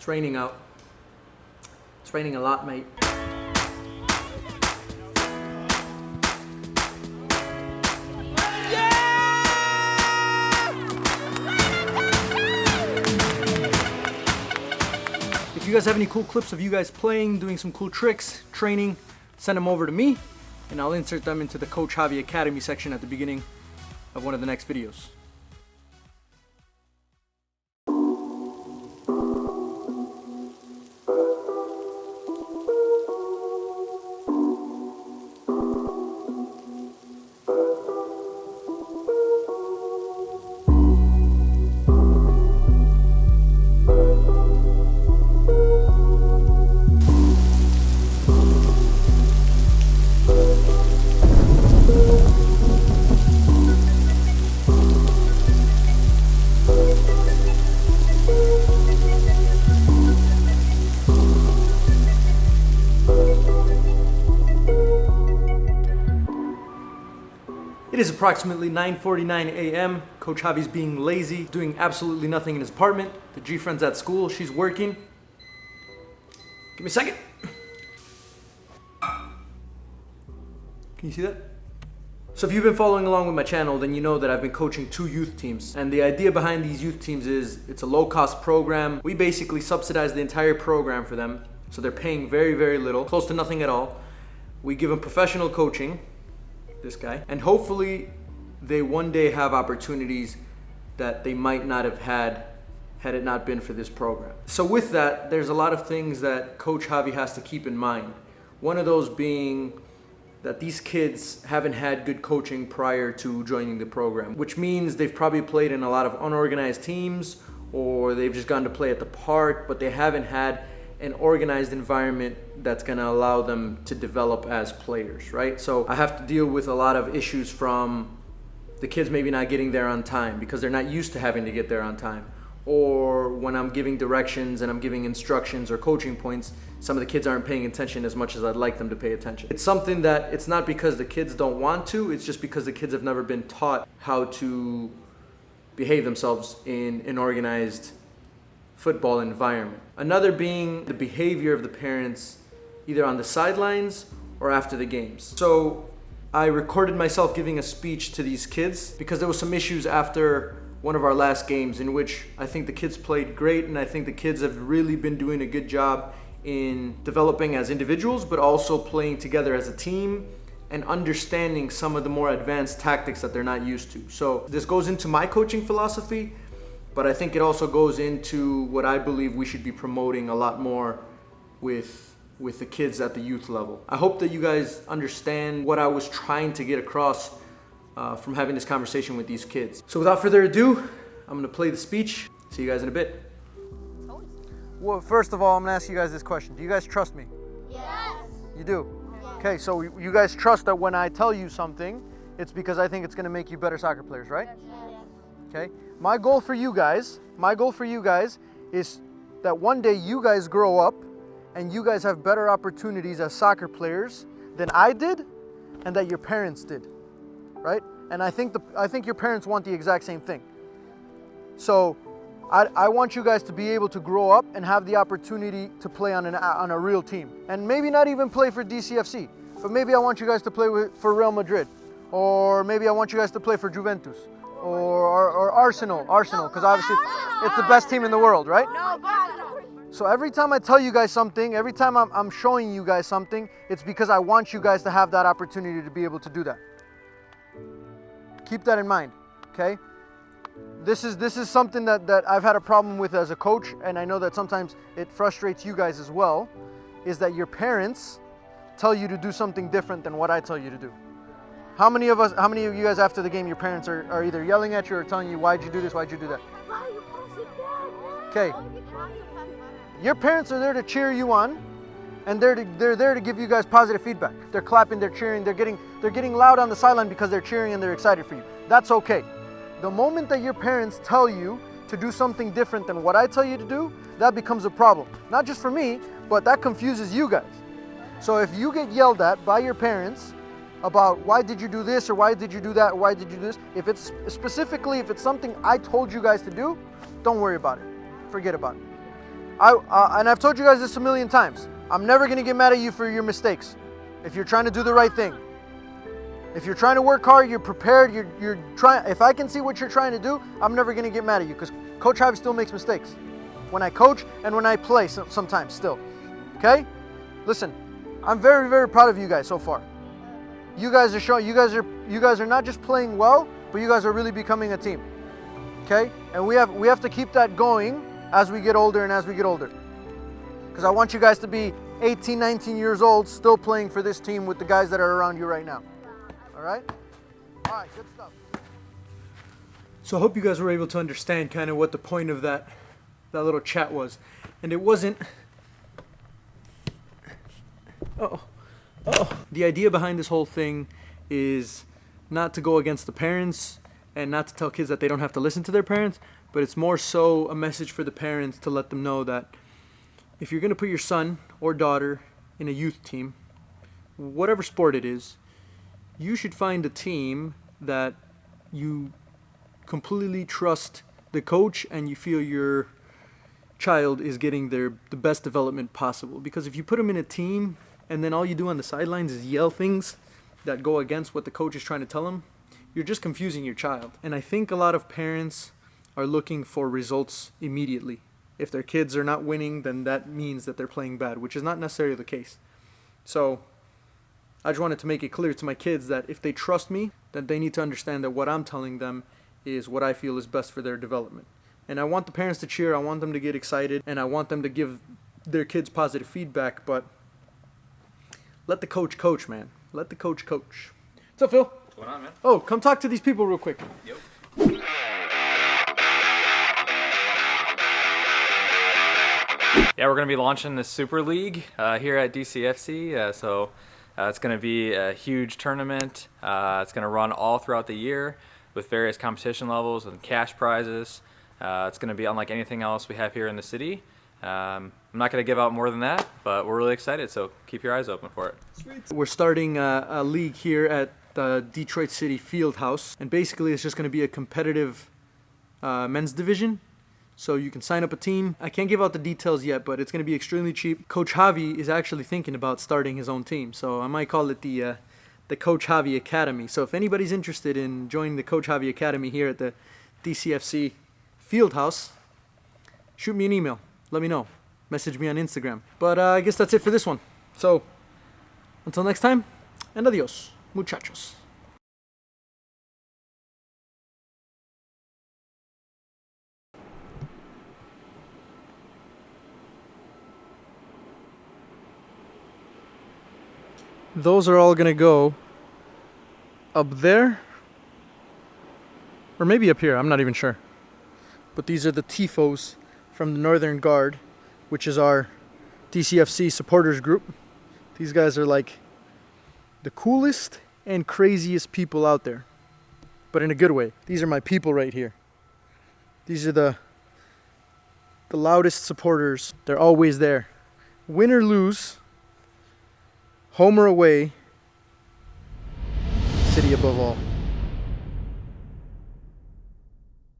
It's raining out. It's raining a lot, mate. If you guys have any cool clips of you guys playing, doing some cool tricks, training, send them over to me, and I'll insert them into the Coach Javi Academy section at the beginning of one of the next videos. It is approximately 9:49 a.m. Coach Javi's being lazy, doing absolutely nothing in his apartment. The G-friend's at school, she's working. Give me a second. Can you see that? So if you've been following along with my channel, then you know that I've been coaching 2 youth teams. And the idea behind these youth teams is it's a low-cost program. We basically subsidize the entire program for them. So they're paying very, very little, close to nothing at all. We give them professional coaching, this guy, and hopefully they one day have opportunities that they might not have had it not been for this program. So with that, there's a lot of things that Coach Javi has to keep in mind. One of those being that these kids haven't had good coaching prior to joining the program, which means they've probably played in a lot of unorganized teams, or they've just gone to play at the park, but they haven't had an organized environment that's going to allow them to develop as players, right? So I have to deal with a lot of issues from the kids maybe not getting there on time because they're not used to having to get there on time. Or when I'm giving directions and I'm giving instructions or coaching points, some of the kids aren't paying attention as much as I'd like them to pay attention. It's something that it's not because the kids don't want to, it's just because the kids have never been taught how to behave themselves in an organized football environment. Another being the behavior of the parents either on the sidelines or after the games. So I recorded myself giving a speech to these kids because there was some issues after one of our last games in which I think the kids played great, and I think the kids have really been doing a good job in developing as individuals, but also playing together as a team and understanding some of the more advanced tactics that they're not used to. So this goes into my coaching philosophy, but I think it also goes into what I believe we should be promoting a lot more with the kids at the youth level. I hope that you guys understand what I was trying to get across from having this conversation with these kids. So without further ado, I'm gonna play the speech. See you guys in a bit. Well, first of all, I'm gonna ask you guys this question. Do you guys trust me? Yes. You do? Yes. Okay, so you guys trust that when I tell you something, it's because I think it's gonna make you better soccer players, right? Yes. Okay, my goal for you guys is that one day you guys grow up and you guys have better opportunities as soccer players than I did and that your parents did, right? And I think your parents want the exact same thing. So I want you guys to be able to grow up and have the opportunity to play on a real team, and maybe not even play for DCFC, but maybe I want you guys to play for Real Madrid, or maybe I want you guys to play for Juventus. Or Arsenal, because obviously it's the best team in the world, right? No, So every time I tell you guys something, every time I'm showing you guys something, it's because I want you guys to have that opportunity to be able to do that. Keep that in mind, okay? This is something that I've had a problem with as a coach, and I know that sometimes it frustrates you guys as well, is that your parents tell you to do something different than what I tell you to do. How many of you guys after the game, your parents are either yelling at you or telling you, why'd you do this, why'd you do that? Okay. Your parents are there to cheer you on, and they're there to give you guys positive feedback. They're clapping, they're cheering, they're getting loud on the sideline because they're cheering and they're excited for you. That's okay. The moment that your parents tell you to do something different than what I tell you to do, that becomes a problem. Not just for me, but that confuses you guys. So if you get yelled at by your parents about why did you do this or why did you do that or why did you do this, if it's specifically, if it's something I told you guys to do, don't worry about it. Forget about it. And I've told you guys this a million times. I'm never going to get mad at you for your mistakes. If you're trying to do the right thing. If you're trying to work hard, you're prepared, you're trying. If I can see what you're trying to do, I'm never going to get mad at you because Coach Javi still makes mistakes. When I coach and when I play sometimes still. Okay? Listen, I'm very, very proud of you guys so far. You guys are showing, you guys are not just playing well, but you guys are really becoming a team. Okay? And we have to keep that going as we get older and as we get older. Because I want you guys to be 18, 19 years old, still playing for this team with the guys that are around you right now. All right? All right, good stuff. So I hope you guys were able to understand kind of what the point of that little chat was. And it wasn't... The idea behind this whole thing is not to go against the parents and not to tell kids that they don't have to listen to their parents, but it's more so a message for the parents to let them know that if you're going to put your son or daughter in a youth team, whatever sport it is, you should find a team that you completely trust the coach and you feel your child is getting the best development possible. Because if you put them in a team and then all you do on the sidelines is yell things that go against what the coach is trying to tell them, you're just confusing your child. And I think a lot of parents are looking for results immediately. If their kids are not winning, then that means that they're playing bad, which is not necessarily the case. So I just wanted to make it clear to my kids that if they trust me, then they need to understand that what I'm telling them is what I feel is best for their development. And I want the parents to cheer, I want them to get excited, and I want them to give their kids positive feedback, but let the coach coach, man. Let the coach coach. What's up, Phil? What's going on, man? Oh, come talk to these people real quick. Yep. Yeah, we're going to be launching the Super League here at DCFC. So it's going to be a huge tournament. It's going to run all throughout the year with various competition levels and cash prizes. It's going to be unlike anything else we have here in the city. I'm not going to give out more than that, but we're really excited, so keep your eyes open for it. Sweet. We're starting a league here at the Detroit City Fieldhouse, and basically it's just going to be a competitive men's division. So you can sign up a team. I can't give out the details yet, but it's going to be extremely cheap. Coach Javi is actually thinking about starting his own team, so I might call it the Coach Javi Academy. So if anybody's interested in joining the Coach Javi Academy here at the DCFC Fieldhouse, shoot me an email. Let me know. Message me on Instagram. But I guess that's it for this one. So until next time, and adios, muchachos. Those are all gonna go up there, or maybe up here, I'm not even sure. But these are the TIFOs from the Northern Guard, which is our DCFC supporters group. These guys are like the coolest and craziest people out there, but in a good way. These are my people right here. These are the loudest supporters. They're always there. Win or lose, home or away, city above all.